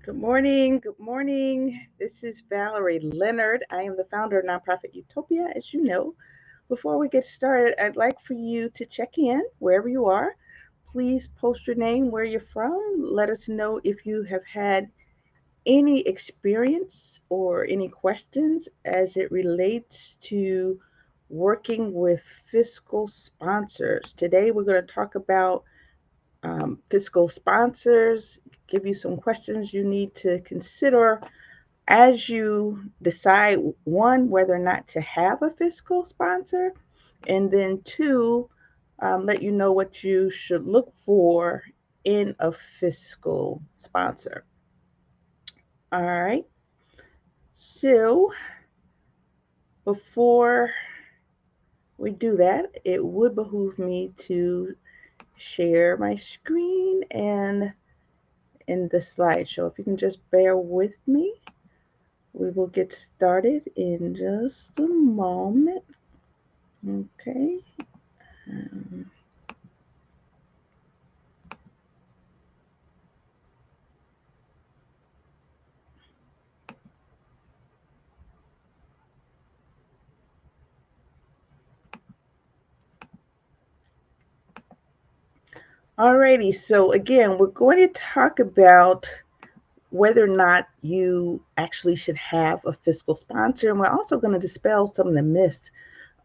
Good morning. Good morning. This is Valerie Leonard. I am the founder of Nonprofit Utopia, as you know. Before we get started, I'd like for you to check in wherever you are. Please post your name, where you're from. Let us know if you have had any experience or any questions as it relates to working with fiscal sponsors. Today, we're going to talk about fiscal sponsors, give you some questions you need to consider as you decide one, whether or not to have a fiscal sponsor, and then two, let you know what you should look for in a fiscal sponsor. All right. So before we do that, it would behoove me to share my screen and in the slideshow. If you can just bear with me, we will get started in just a moment. Okay. Um, Alrighty, so again, we're going to talk about whether or not you actually should have a fiscal sponsor, and we're also going to dispel some of the myths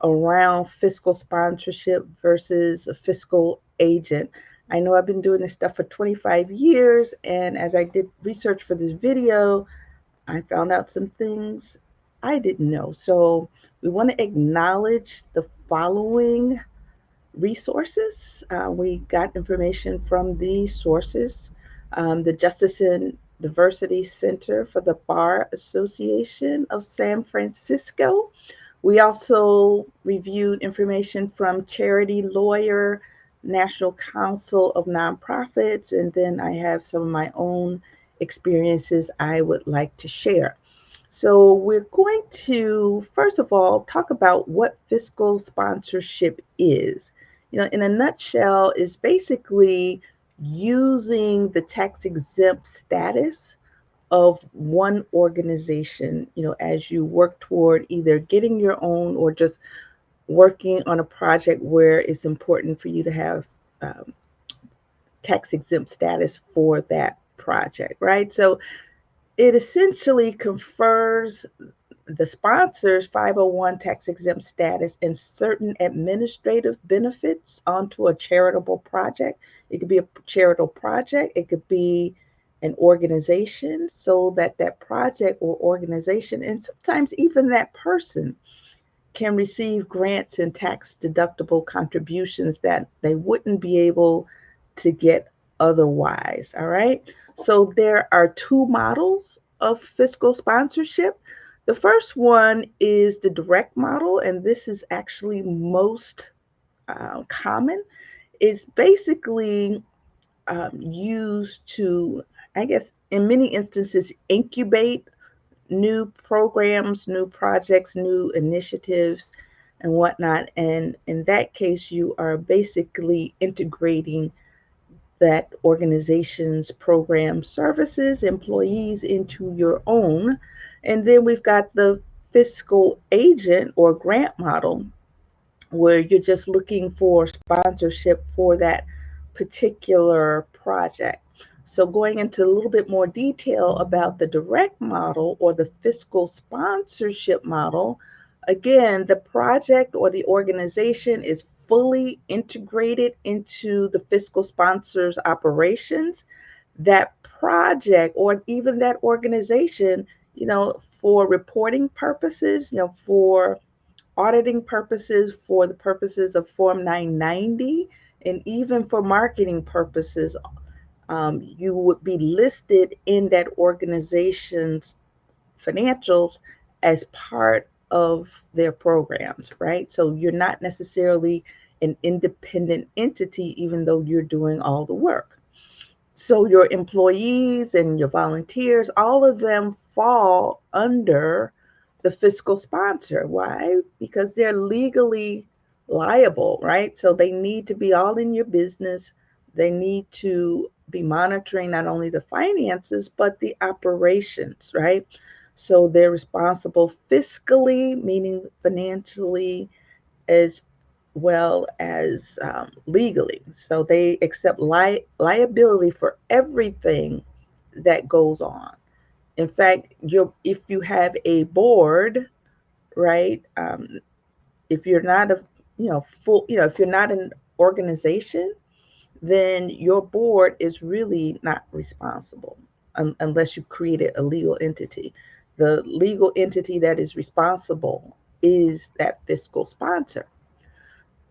around fiscal sponsorship versus a fiscal agent. I know I've been doing this stuff for 25 years, and as I did research for this video, I found out some things I didn't know. So we want to acknowledge the following resources. We got information from these sources: the Justice and Diversity Center for the Bar Association of San Francisco. We also reviewed information from Charity Lawyer, National Council of Nonprofits, and then I have some of my own experiences I would like to share. So, we're going to, first of all, talk about what fiscal sponsorship is. In a nutshell, is basically using the tax exempt status of one organization, as you work toward either getting your own or just working on a project where it's important for you to have um, tax exempt status for that project, right? So it essentially confers the sponsor's 501 tax exempt status and certain administrative benefits onto a charitable project. It could be a charitable project, it could be an organization, so that that project or organization, and sometimes even that person, can receive grants and tax deductible contributions that they wouldn't be able to get otherwise. All right. So there are two models of fiscal sponsorship. The first one is the direct model, and this is actually most common. It's basically used to, I guess, in many instances, incubate new programs, new projects, new initiatives, and whatnot. And in that case, you are basically integrating that organization's program services, employees into your own. And then we've got the fiscal agent or grant model, where you're just looking for sponsorship for that particular project. So, going into a little bit more detail about the direct model or the fiscal sponsorship model, again, the project or the organization is fully integrated into the fiscal sponsor's operations. That project or even that organization, for reporting purposes, for auditing purposes, for the purposes of Form 990, and even for marketing purposes, you would be listed in that organization's financials as part of their programs, right? So you're not necessarily an independent entity, even though you're doing all the work. So your employees and your volunteers, all of them fall under the fiscal sponsor. Why? Because they're legally liable, right? So they need to be all in your business. They need to be monitoring not only the finances, but the operations, right? So they're responsible fiscally, meaning financially, as well as legally. So they accept liability for everything that goes on. In fact, if you have a board, right? If you're not a full, if you're not an organization, then your board is really not responsible unless you created a legal entity. The legal entity that is responsible is that fiscal sponsor.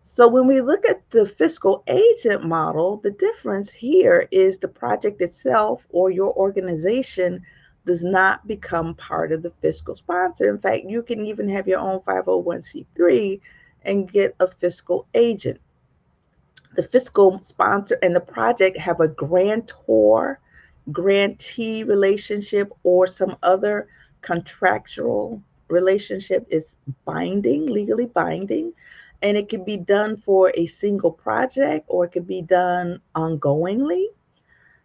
So when we look at the fiscal agent model, the difference here is the project itself or your organization does not become part of the fiscal sponsor. In fact, you can even have your own 501c3 and get a fiscal agent. The fiscal sponsor and the project have a grantor grantee relationship or some other contractual relationship is binding, legally binding, and it can be done for a single project or it can be done ongoingly.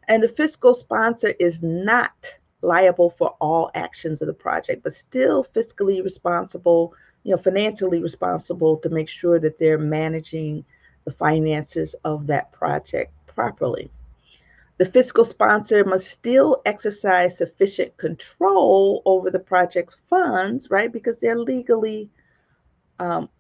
And the fiscal sponsor is not liable for all actions of the project, but still fiscally responsible, financially responsible to make sure that they're managing the finances of that project properly. The fiscal sponsor must still exercise sufficient control over the project's funds, right? Because they're legally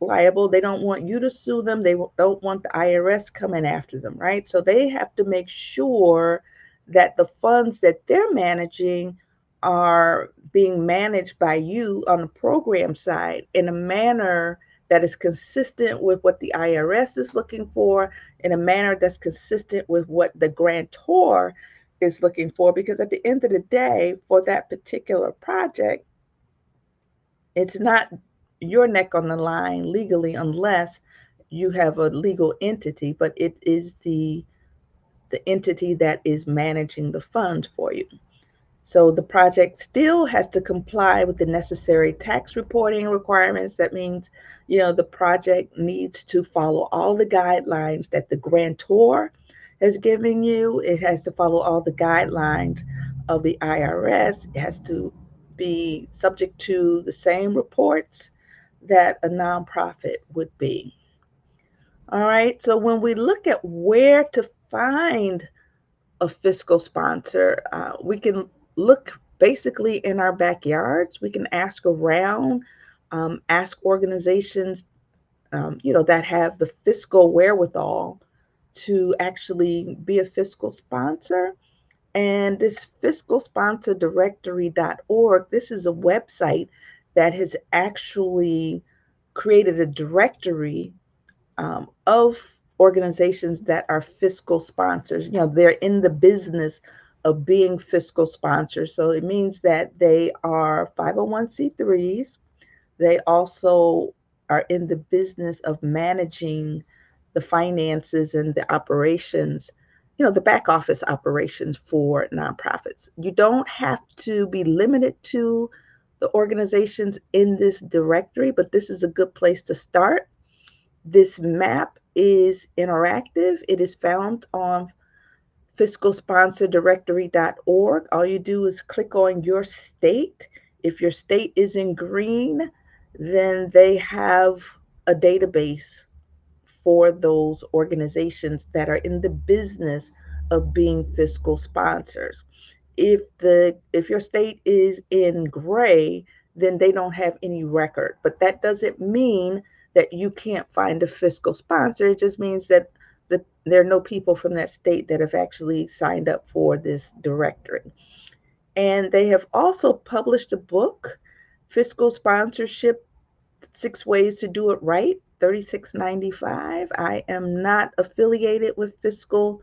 liable. They don't want you to sue them. They don't want the IRS coming after them, right? So they have to make sure that the funds that they're managing are being managed by you on the program side in a manner that is consistent with what the IRS is looking for, in a manner that's consistent with what the grantor is looking for. Because at the end of the day, for that particular project, it's not your neck on the line legally unless you have a legal entity, but it is the entity that is managing the funds for you. So the project still has to comply with the necessary tax reporting requirements. That means, the project needs to follow all the guidelines that the grantor has given you. It has to follow all the guidelines of the IRS. It has to be subject to the same reports that a nonprofit would be. All right. So when we look at where to find a fiscal sponsor, we can look basically in our backyards. We can ask around, ask organizations, that have the fiscal wherewithal to actually be a fiscal sponsor. And this fiscal sponsor directory.org, this is a website that has actually created a directory of organizations that are fiscal sponsors. They're in the business of being fiscal sponsors. So it means that they are 501c3s. They also are in the business of managing the finances and the operations, the back office operations for nonprofits. You don't have to be limited to the organizations in this directory, but this is a good place to start. This map is interactive. It is found on fiscalsponsordirectory.org. All you do is click on your state. If your state is in green, then they have a database for those organizations that are in the business of being fiscal sponsors. If your state is in gray, then they don't have any record. But that doesn't mean that you can't find a fiscal sponsor. It just means that there are no people from that state that have actually signed up for this directory. And they have also published a book, Fiscal Sponsorship: 6 Ways to Do It Right, $36.95. I am not affiliated with Fiscal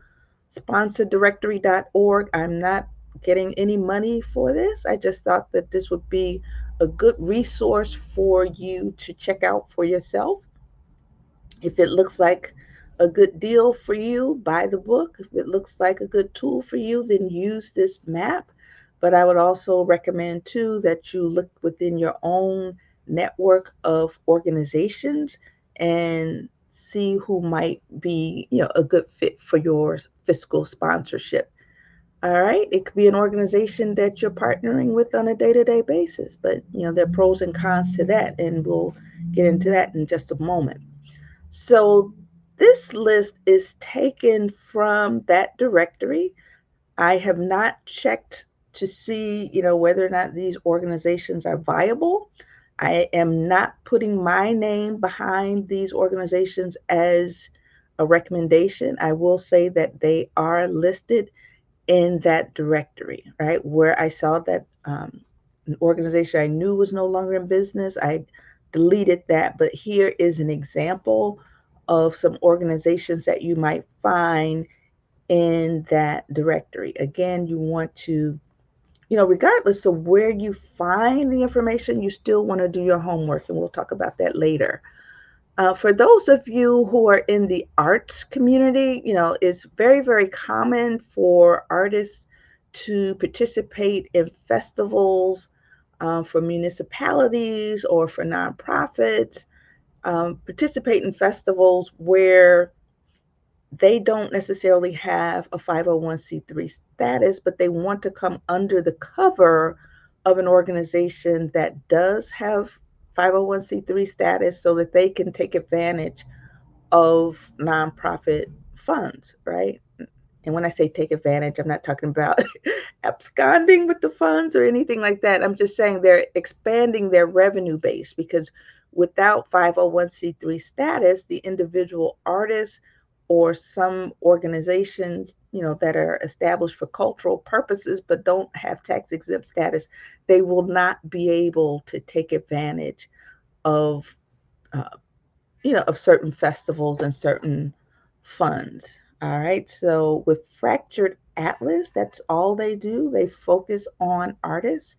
Sponsordirectory.org. I'm not getting any money for this. I just thought that this would be a good resource for you to check out for yourself. If it looks like a good deal for you, buy the book. If it looks like a good tool for you, then use this map. But I would also recommend too that you look within your own network of organizations and see who might be, a good fit for your fiscal sponsorship. All right. It could be an organization that you're partnering with on a day-to-day basis, but there are pros and cons to that, and we'll get into that in just a moment. So this list is taken from that directory. I have not checked to see, whether or not these organizations are viable. I am not putting my name behind these organizations as a recommendation. I will say that they are listed in that directory, right? Where I saw that an organization I knew was no longer in business, I deleted that. But here is an example of some organizations that you might find in that directory. Again, you want to, regardless of where you find the information, you still want to do your homework, and we'll talk about that later. For those of you who are in the arts community, it's very, very common for artists to participate in festivals for municipalities or for nonprofits, participate in festivals where they don't necessarily have a 501c3 status, but they want to come under the cover of an organization that does have 501c3 status so that they can take advantage of nonprofit funds, right? And when I say take advantage, I'm not talking about absconding with the funds or anything like that. I'm just saying they're expanding their revenue base because without 501c3 status, the individual artists or some organizations, that are established for cultural purposes but don't have tax exempt status, they will not be able to take advantage of uh, of certain festivals and certain funds. All right. So with Fractured Atlas, that's all they do. They focus on artists.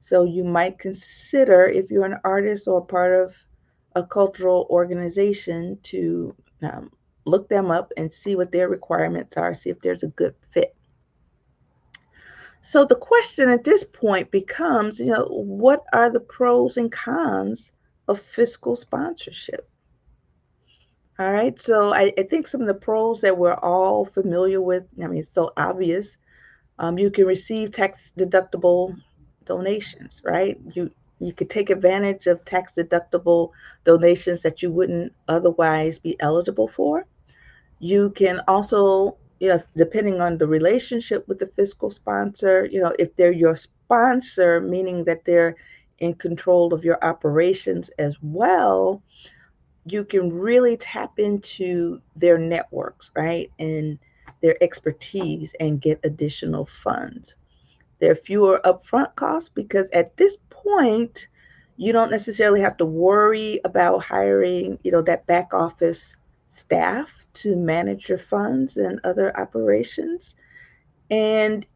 So you might consider, if you're an artist or part of a cultural organization, to look them up and see what their requirements are, see if there's a good fit. So the question at this point becomes, what are the pros and cons of fiscal sponsorship? All right, so I think some of the pros that we're all familiar with, I mean, it's so obvious. You can receive tax deductible donations, right? You could take advantage of tax deductible donations that you wouldn't otherwise be eligible for. You can also, depending on the relationship with the fiscal sponsor, if they're your sponsor, meaning that they're in control of your operations as well, you can really tap into their networks, right? And their expertise and get additional funds. There are fewer upfront costs because at this point, you don't necessarily have to worry about hiring, that back office staff to manage your funds and other operations. And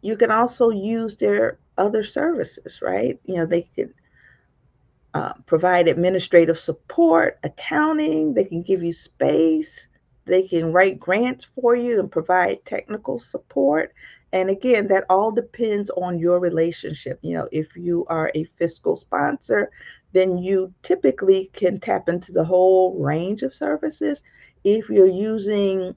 you can also use their other services, right? They can provide administrative support, accounting. They can give you space. They can write grants for you and provide technical support. And again, that all depends on your relationship. If you are a fiscal sponsor, then you typically can tap into the whole range of services. If you're using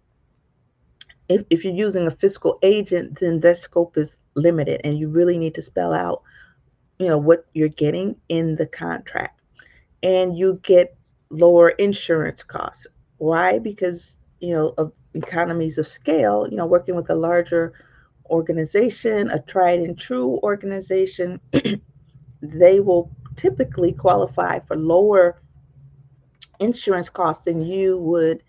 if you're using a fiscal agent, then that scope is limited, and you really need to spell out, what you're getting in the contract, and you get lower insurance costs. Why? Because, of economies of scale, working with a larger organization, a tried and true organization, they will typically qualify for lower insurance costs than you would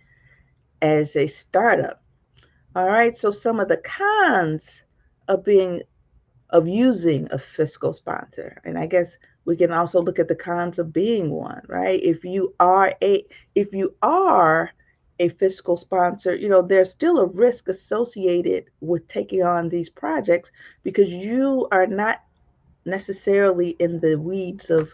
as a startup. All right. So some of the cons of being of using a fiscal sponsor. And I guess we can also look at the cons of being one, right? If you are a fiscal sponsor, there's still a risk associated with taking on these projects because you are not necessarily in the weeds of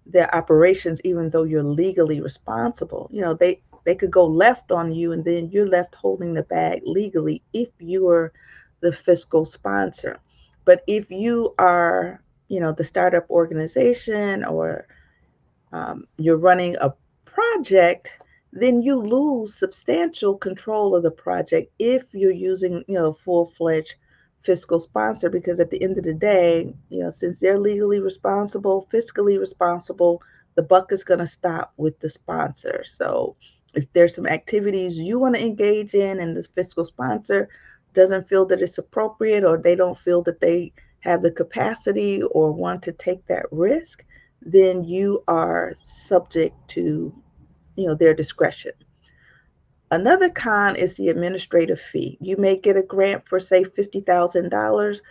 their operations, even though you're legally responsible. They could go left on you, and then you're left holding the bag legally if you are the fiscal sponsor. But if you are, the startup organization, or you're running a project, then you lose substantial control of the project if you're using, full-fledged fiscal sponsor, because at the end of the day, since they're legally responsible, fiscally responsible, the buck is going to stop with the sponsor. So if there's some activities you want to engage in and the fiscal sponsor doesn't feel that it's appropriate, or they don't feel that they have the capacity or want to take that risk, then you are subject to their discretion. Another con is the administrative fee. You may get a grant for, say, $50,000,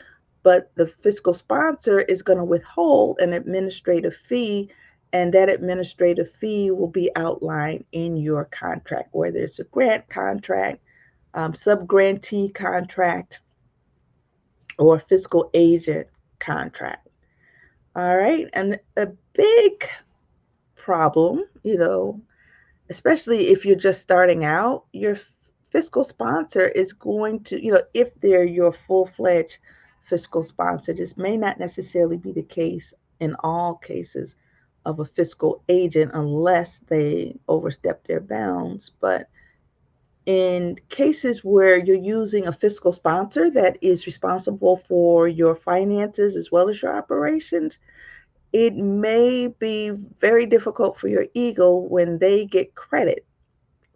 but the fiscal sponsor is going to withhold an administrative fee, and that administrative fee will be outlined in your contract, whether it's a grant contract, sub-grantee contract, or fiscal agent contract. All right. And a big problem, especially if you're just starting out, your fiscal sponsor is going to, if they're your full fledged fiscal sponsor, this may not necessarily be the case in all cases of a fiscal agent unless they overstep their bounds. But in cases where you're using a fiscal sponsor that is responsible for your finances as well as your operations, it may be very difficult for your ego when they get credit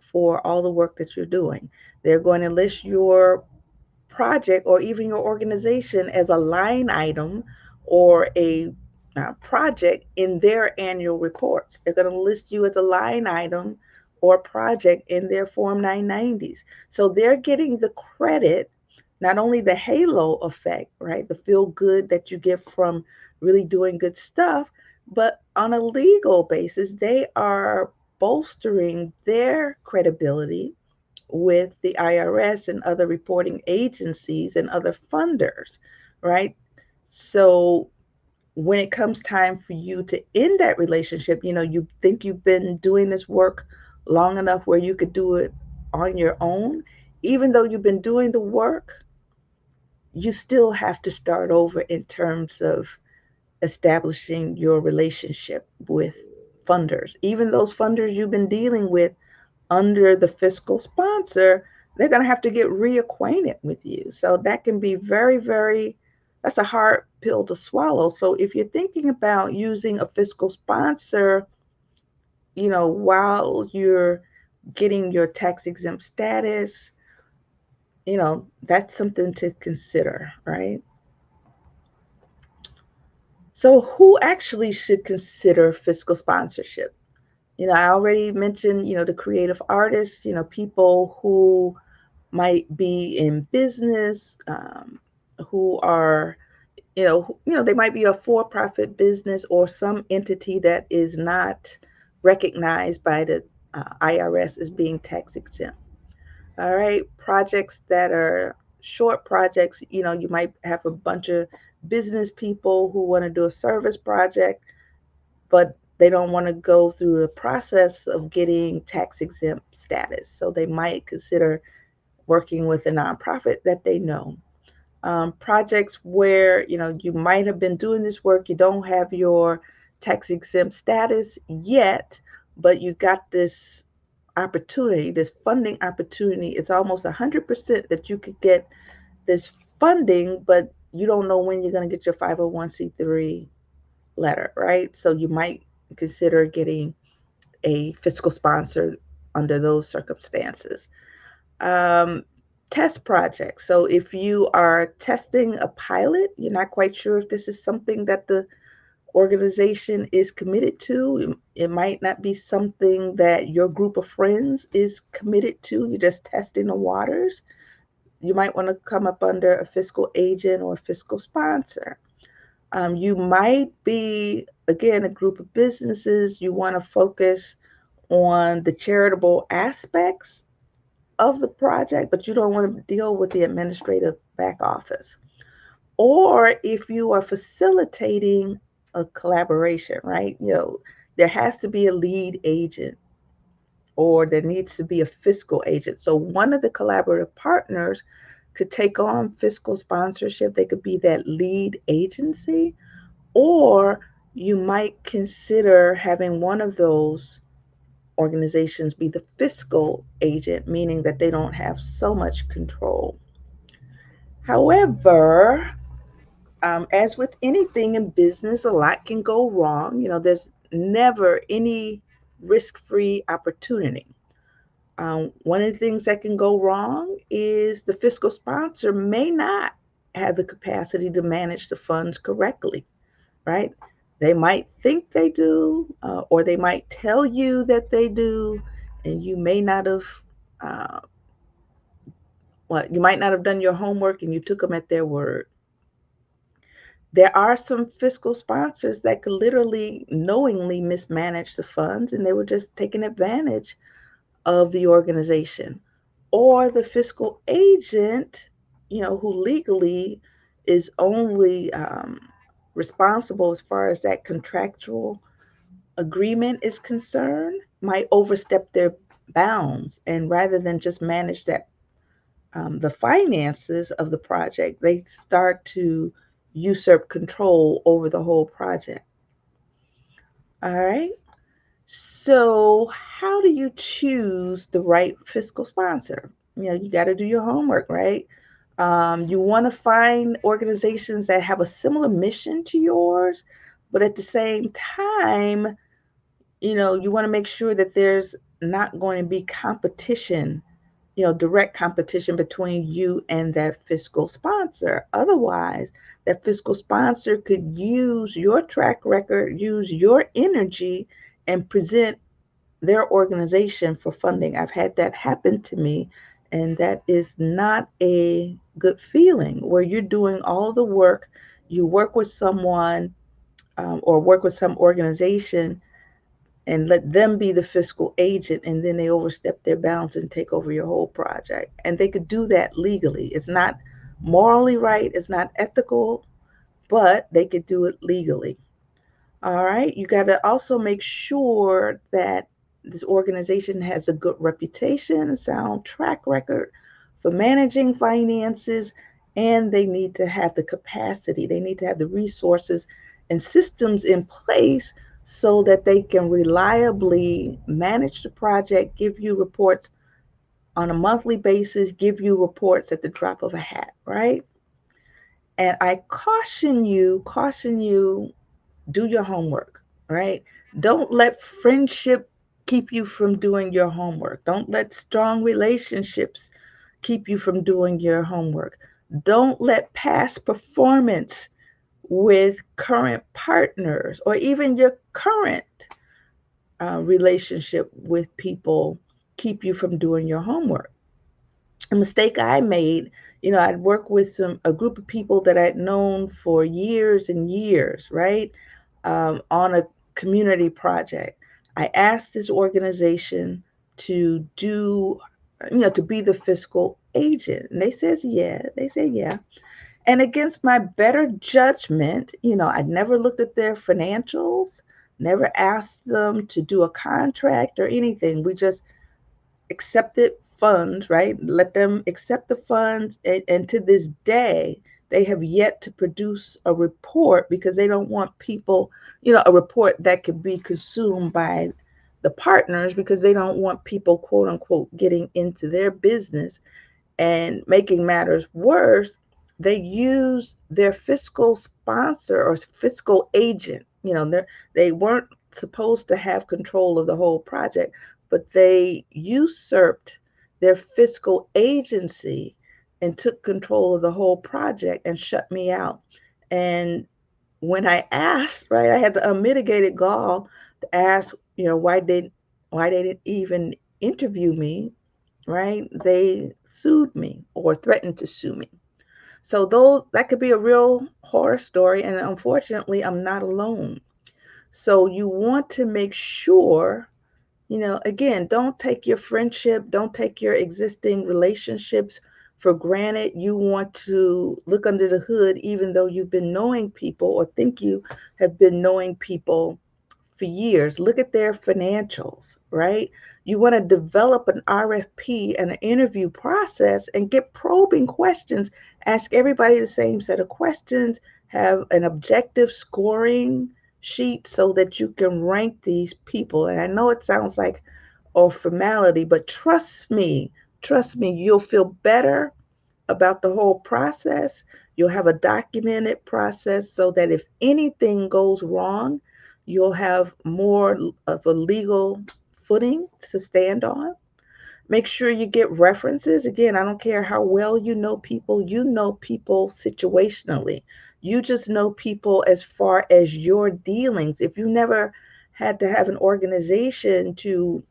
for all the work that you're doing. They're going to list your project or even your organization as a line item or a project in their annual reports. They're going to list you as a line item or project in their Form 990s. So they're getting the credit, not only the halo effect, right? The feel good that you get from really doing good stuff, but on a legal basis, they are bolstering their credibility with the IRS and other reporting agencies and other funders, right? So when it comes time for you to end that relationship, you think you've been doing this work long enough where you could do it on your own. Even though you've been doing the work, you still have to start over in terms of establishing your relationship with funders. Even those funders you've been dealing with under the fiscal sponsor, they're going to have to get reacquainted with you. So that can be very, very, that's a hard pill to swallow. So if you're thinking about using a fiscal sponsor, while you're getting your tax exempt status, that's something to consider, right? So who actually should consider fiscal sponsorship? I already mentioned, the creative artists, people who might be in business, who are, they might be a for-profit business or some entity that is not recognized by the IRS as being tax exempt. All right, projects that are short projects, you might have a bunch of business people who want to do a service project, but they don't want to go through the process of getting tax exempt status. So they might consider working with a nonprofit that they know. Projects where you might have been doing this work, you don't have your tax exempt status yet, but you got this opportunity, this funding opportunity. It's almost 100% that you could get this funding, but you don't know when you're going to get your 501c3 letter, right? So you might consider getting a fiscal sponsor under those circumstances. Um, Test projects. So if you are testing a pilot, you're not quite sure if this is something that the organization is committed to. It might not be something that your group of friends is committed to. You're just testing the waters. You might want to come up under a fiscal agent or a fiscal sponsor. You might be, again, a group of businesses. You want to focus on the charitable aspects of the project, but you don't want to deal with the administrative back office. Or if you are facilitating a collaboration, right? There has to be a lead agent or there needs to be a fiscal agent. So one of the collaborative partners could take on fiscal sponsorship. They could be that lead agency, or you might consider having one of those organizations be the fiscal agent, meaning that they don't have so much control. However, as with anything in business, a lot can go wrong. There's never any risk free opportunity. One of the things that can go wrong is the fiscal sponsor may not have the capacity to manage the funds correctly, right? They might think they do, or they might tell you that they do, and you may not have. Uh, you might not have done your homework, and you took them at their word. There are some fiscal sponsors that could literally knowingly mismanage the funds, and they were just taking advantage of the organization. Or the fiscal agent, who legally is only responsible as far as that contractual agreement is concerned, might overstep their bounds. And rather than just manage the finances of the project, they start to usurp control over the whole project. All right. So, how do you choose the right fiscal sponsor? You got to do your homework, right? You want to find organizations that have a similar mission to yours, but at the same time, you want to make sure that there's not going to be competition, direct competition between you and that fiscal sponsor. Otherwise, that fiscal sponsor could use your track record, use your energy, and present their organization for funding. I've had that happen to me, and that is not a good feeling where you're doing all the work. You work with someone or work with some organization and let them be the fiscal agent, and then they overstep their bounds and take over your whole project. And they could do that legally. It's not morally right, it's not ethical, but they could do it legally. All right. You got to also make sure that this organization has a good reputation, a sound track record for managing finances, and they need to have the capacity, they need to have the resources and systems in place so that they can reliably manage the project, give you reports on a monthly basis, give you reports at the drop of a hat, right? And I caution you, do your homework, right? Don't let friendship keep you from doing your homework. Don't let strong relationships keep you from doing your homework. Don't let past performance with current partners or even your current relationship with people keep you from doing your homework. A mistake I made, I'd work with a group of people that I'd known for years and years, right? On a community project. I asked this organization to do, to be the fiscal agent. And they says, yeah, they say, yeah. And against my better judgment, I'd never looked at their financials, never asked them to do a contract or anything. We just accepted funds, right? Let them accept the funds. And to this day, they have yet to produce a report because they don't want people, a report that could be consumed by the partners because they don't want people, quote unquote, getting into their business. And making matters worse, they use their fiscal sponsor or fiscal agent. They weren't supposed to have control of the whole project, but they usurped their fiscal agency and took control of the whole project and shut me out. And when I asked, right, I had the unmitigated gall to ask, why they didn't even interview me, right? They sued me or threatened to sue me. So those that could be a real horror story, and unfortunately, I'm not alone. So you want to make sure, again, don't take your friendship, don't take your existing relationships for granted. You want to look under the hood, even though you've been knowing people or think you have been knowing people for years. Look at their financials, right? You want to develop an RFP and an interview process and get probing questions. Ask everybody the same set of questions, have an objective scoring sheet so that you can rank these people. And I know it sounds like a formality, but trust me, you'll feel better about the whole process. You'll have a documented process so that if anything goes wrong, you'll have more of a legal footing to stand on. Make sure you get references. Again, I don't care how well you know people situationally. You just know people as far as your dealings. If you never had to have an organization to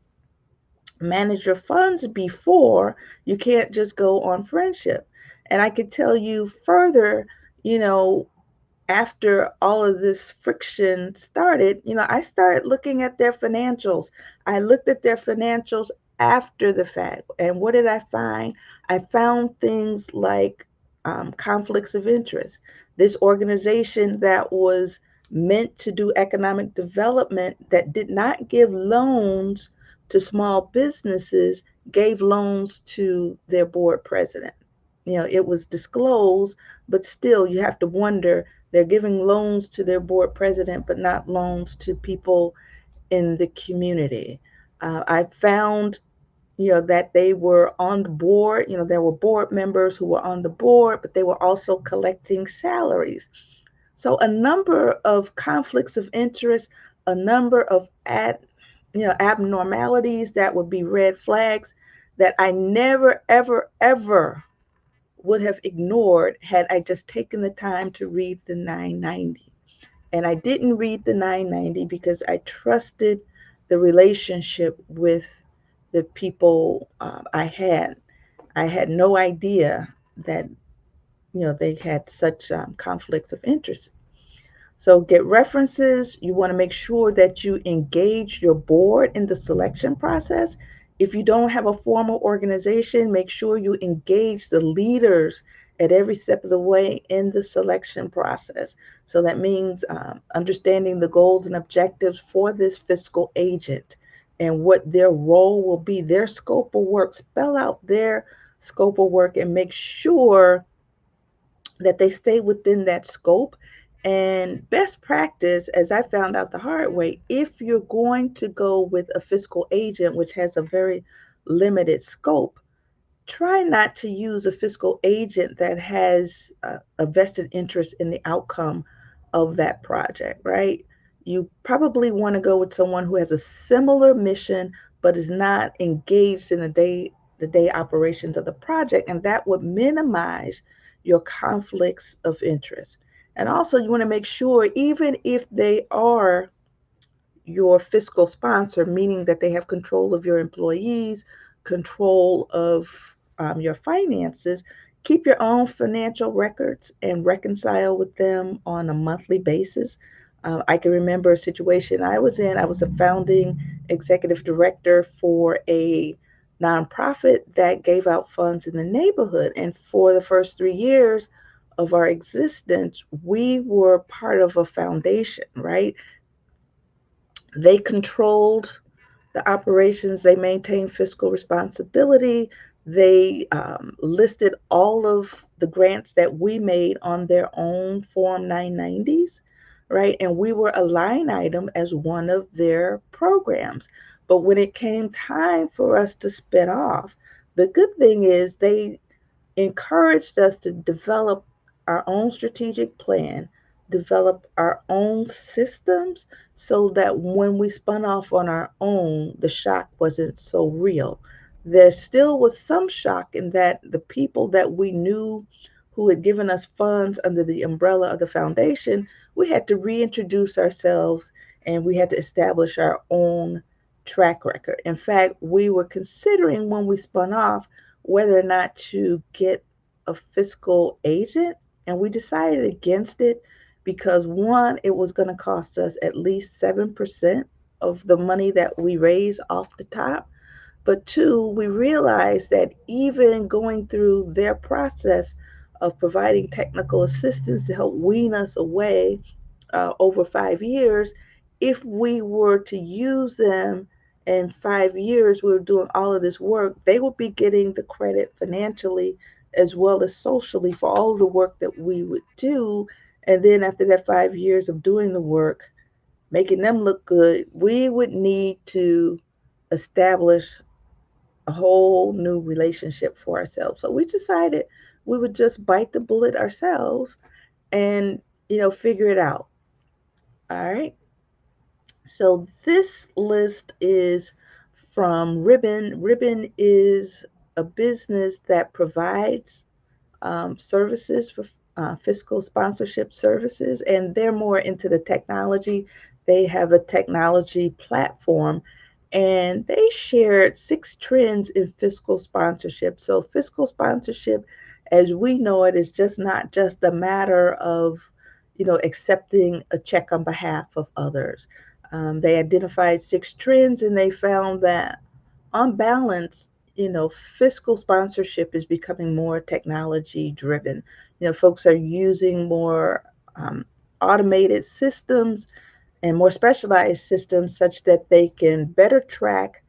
manage your funds before, you can't just go on friendship. And I could tell you further, you know, after all of this friction started, I started looking at their financials. I looked at their financials after the fact. And what did I find? I found things like conflicts of interest. This organization that was meant to do economic development that did not give loans to small businesses gave loans to their board president. It was disclosed, but still, you have to wonder, they're giving loans to their board president, but not loans to people in the community. I found, that they were on the board. There were board members who were on the board, but they were also collecting salaries. So a number of conflicts of interest, a number of abnormalities that would be red flags that I never, ever, ever would have ignored had I just taken the time to read the 990. And I didn't read the 990 because I trusted the relationship with the people I had. I had no idea that they had such conflicts of interest. So get references. You want to make sure that you engage your board in the selection process. If you don't have a formal organization, make sure you engage the leaders at every step of the way in the selection process. So that means understanding the goals and objectives for this fiscal agent and what their role will be, their scope of work. Spell out their scope of work and make sure that they stay within that scope. And best practice, as I found out the hard way, if you're going to go with a fiscal agent, which has a very limited scope, try not to use a fiscal agent that has a vested interest in the outcome of that project, right? You probably want to go with someone who has a similar mission but is not engaged in the day operations of the project, and that would minimize your conflicts of interest. And also, you want to make sure, even if they are your fiscal sponsor, meaning that they have control of your employees, control of your finances, keep your own financial records and reconcile with them on a monthly basis. I can remember a situation I was in. I was a founding executive director for a nonprofit that gave out funds in the neighborhood. And for the first 3 years of our existence, we were part of a foundation, right? They controlled the operations, they maintained fiscal responsibility. They listed all of the grants that we made on their own Form 990s, right? And we were a line item as one of their programs. But when it came time for us to spin off, the good thing is they encouraged us to develop our own strategic plan, develop our own systems so that when we spun off on our own, the shock wasn't so real. There still was some shock in that the people that we knew who had given us funds under the umbrella of the foundation, we had to reintroduce ourselves and we had to establish our own track record. In fact, we were considering when we spun off whether or not to get a fiscal agent, and we decided against it because one, it was going to cost us at least 7% of the money that we raise off the top. But two, we realized that even going through their process of providing technical assistance to help wean us away over 5 years, if we were to use them in 5 years, we were doing all of this work, they would be getting the credit financially as well as socially for all of the work that we would do. And then after that 5 years of doing the work, making them look good, we would need to establish a whole new relationship for ourselves. So we decided we would just bite the bullet ourselves and, figure it out. All right. So this list is from Ribbon. Ribbon is a business that provides services for fiscal sponsorship services, and they're more into the technology. They have a technology platform, and they shared 6 trends in fiscal sponsorship. So, fiscal sponsorship, as we know it, is just not just a matter of accepting a check on behalf of others. They identified 6 trends, and they found that on balance, fiscal sponsorship is becoming more technology driven. Folks are using more um, automated systems and more specialized systems such that they can better track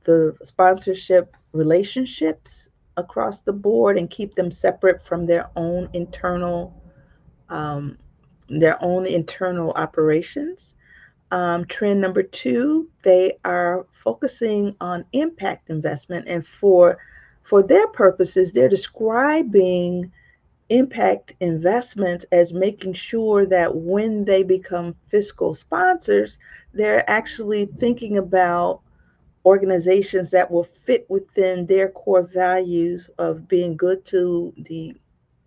the sponsorship relationships across the board and keep them separate from um, their own internal operations. Trend number 2, they are focusing on impact investment, and for their purposes, they're describing impact investments as making sure that when they become fiscal sponsors, they're actually thinking about organizations that will fit within their core values of being good to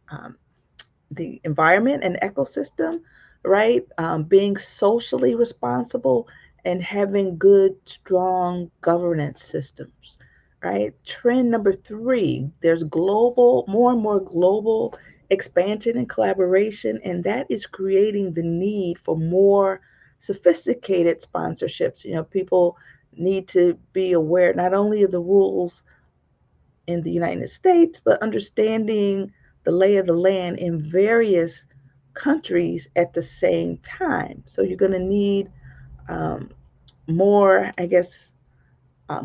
um, the environment and ecosystem, right? Being socially responsible and having good, strong governance systems, right? Trend number 3, there's more and more global expansion and collaboration, and that is creating the need for more sophisticated sponsorships. People need to be aware not only of the rules in the United States, but understanding the lay of the land in various countries at the same time. So you're going to need um, more, I guess,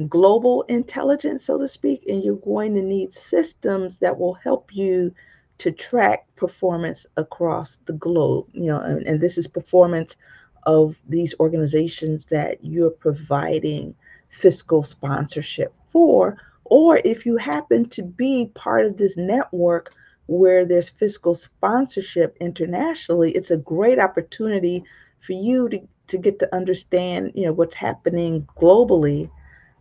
global intelligence, so to speak, and you're going to need systems that will help you to track performance across the globe. And this is performance of these organizations that you're providing fiscal sponsorship for, or if you happen to be part of this network where there's fiscal sponsorship internationally, it's a great opportunity for you to get to understand, what's happening globally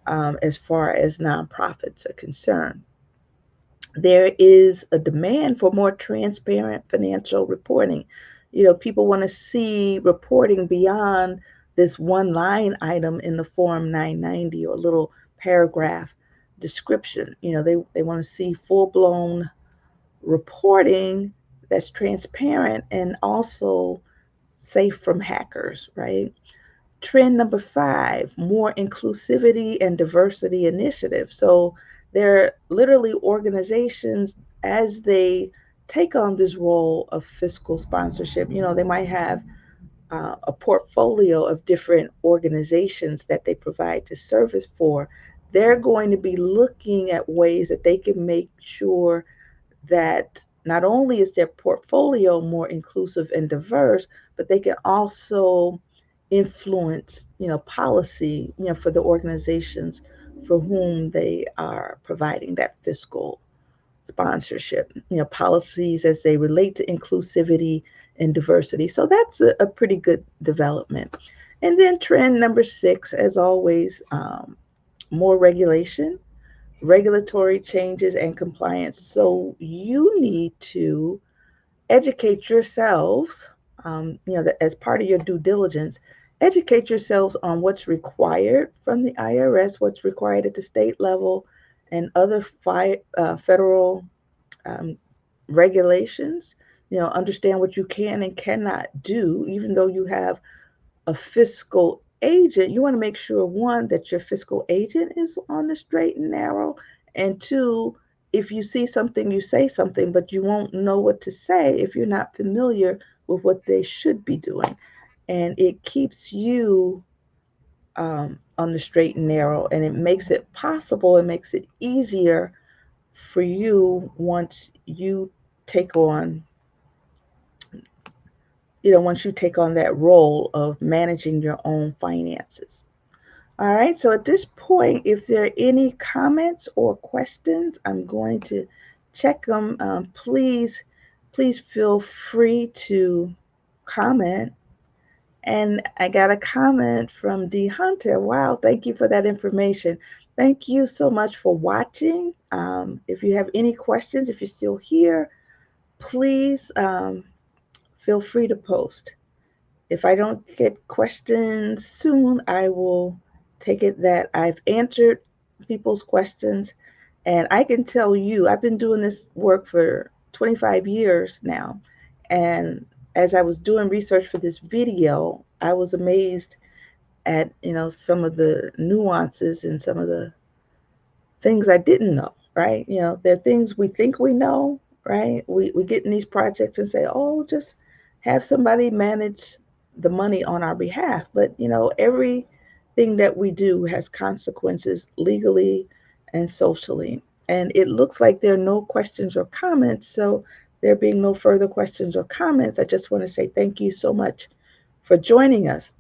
as far as nonprofits are concerned. There is a demand for more transparent financial reporting. People want to see reporting beyond this one line item in the Form 990 or little paragraph description. They want to see full blown reporting that's transparent and also safe from hackers, right? Trend number 5, more inclusivity and diversity initiatives. So they're literally organizations as they take on this role of fiscal sponsorship. They might have a portfolio of different organizations that they provide the service for. They're going to be looking at ways that they can make sure that not only is their portfolio more inclusive and diverse, but they can also influence, policy, for the organizations for whom they are providing that fiscal sponsorship, policies as they relate to inclusivity and diversity. So that's a pretty good development. And then trend number 6, as always, more regulatory changes and compliance. So you need to educate yourselves, as part of your due diligence, educate yourselves on what's required from the IRS, what's required at the state level, and other federal um, regulations. Understand what you can and cannot do, even though you have a fiscal agent. You want to make sure, one, that your fiscal agent is on the straight and narrow, and two, if you see something, you say something, but you won't know what to say if you're not familiar with what they should be doing. And it keeps you on the straight and narrow, and it makes it possible, it makes it easier for you take on once you take on that role of managing your own finances. All right, so at this point, if there are any comments or questions, I'm going to check them. Please feel free to comment. And I got a comment from D Hunter. Wow, thank you for that information. Thank you so much for watching. If you have any questions, if you're still here, please feel free to post. If I don't get questions soon, I will take it that I've answered people's questions. And I can tell you, I've been doing this work for 25 years now. And as I was doing research for this video, I was amazed at, some of the nuances and some of the things I didn't know, right? There are things we think we know, right? We get in these projects and say, oh, just have somebody manage the money on our behalf. But, everything that we do has consequences legally and socially. And it looks like there are no questions or comments. So, there being no further questions or comments, I just want to say thank you so much for joining us.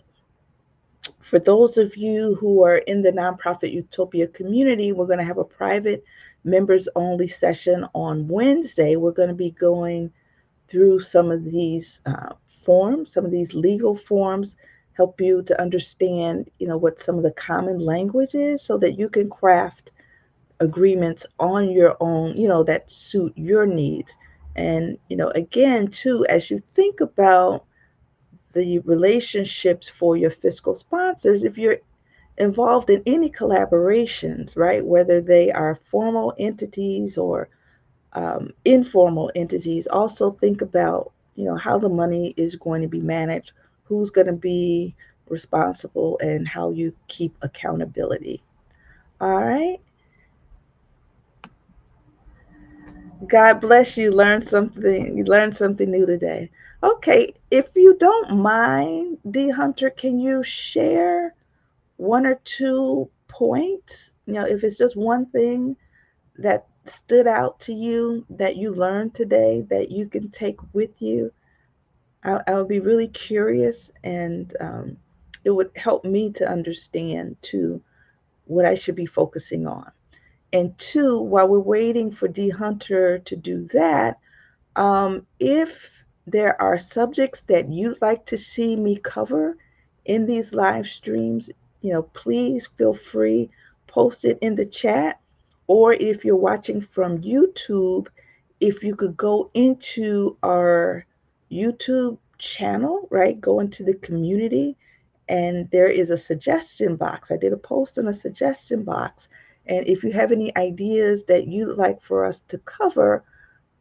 For those of you who are in the Nonprofit Utopia community, we're going to have a private members only session on Wednesday. We're going to be going through some of these forms, some of these legal forms, help you to understand, what some of the common language is so that you can craft agreements on your own, that suit your needs. And, again, too, as you think about the relationships for your fiscal sponsors, if you're involved in any collaborations, right? Whether they are formal entities or informal entities, also think about, how the money is going to be managed, who's going to be responsible, and how you keep accountability. All right. God bless you. Learn something. You learned something new today. Okay. If you don't mind, D Hunter, can you share one or two points? If it's just one thing that stood out to you that you learned today that you can take with you, I would be really curious, and it would help me to understand too what I should be focusing on. And two, while we're waiting for D Hunter to do that, if there are subjects that you'd like to see me cover in these live streams, please feel free, post it in the chat. Or if you're watching from YouTube, if you could go into our YouTube channel, right? Go into the community, and there is a suggestion box. I did a post in a suggestion box. And if you have any ideas that you'd like for us to cover,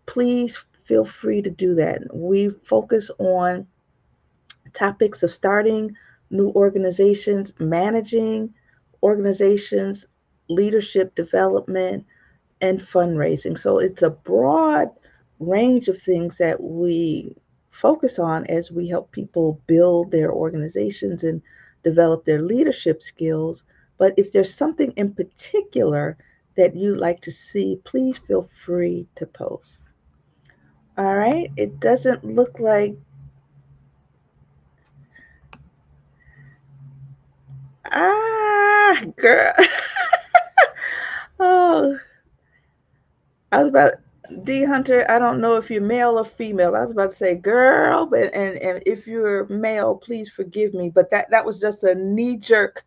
please feel free to do that. We focus on topics of starting new organizations, managing organizations, leadership development, and fundraising. So it's a broad range of things that we focus on as we help people build their organizations and develop their leadership skills. But if there's something in particular that you'd like to see, please feel free to post. All right. It doesn't look like, girl. Oh, I was about, D Hunter, I don't know if you're male or female. I was about to say girl, but and if you're male, please forgive me. But that was just a knee jerk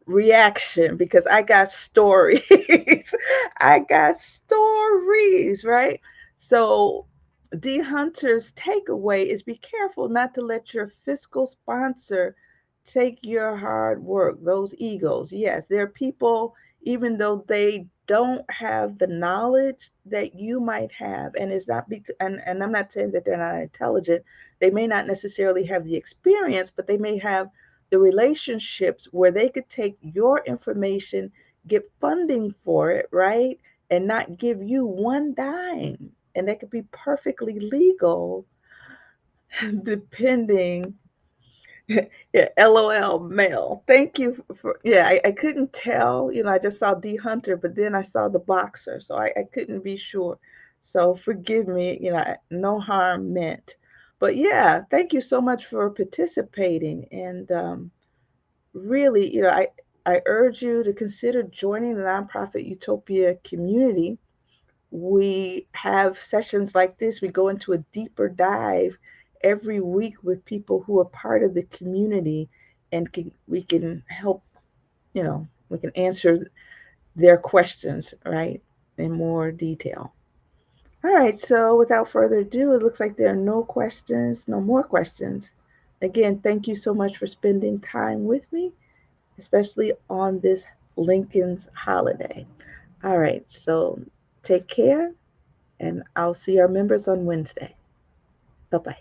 reaction because I got stories. I got stories, right? So D Hunter's takeaway is be careful not to let your fiscal sponsor take your hard work, those egos. Yes, there are people, even though they don't have the knowledge that you might have, and it's not and I'm not saying that they're not intelligent, they may not necessarily have the experience, but they may have the relationships where they could take your information, get funding for it, right? And not give you one dime. And that could be perfectly legal, depending. Yeah, LOL, male. Thank you for, yeah, I couldn't tell. I just saw D Hunter, but then I saw the boxer, so I couldn't be sure. So forgive me, no harm meant. But yeah, thank you so much for participating. And really, I urge you to consider joining the Nonprofit Utopia community. We have sessions like this. We go into a deeper dive every week with people who are part of the community, and we can help, we can answer their questions, right, in more detail. All right, so without further ado, it looks like there are no questions, no more questions. Again, thank you so much for spending time with me, especially on this Lincoln's holiday. All right, so take care, and I'll see our members on Wednesday. Bye bye.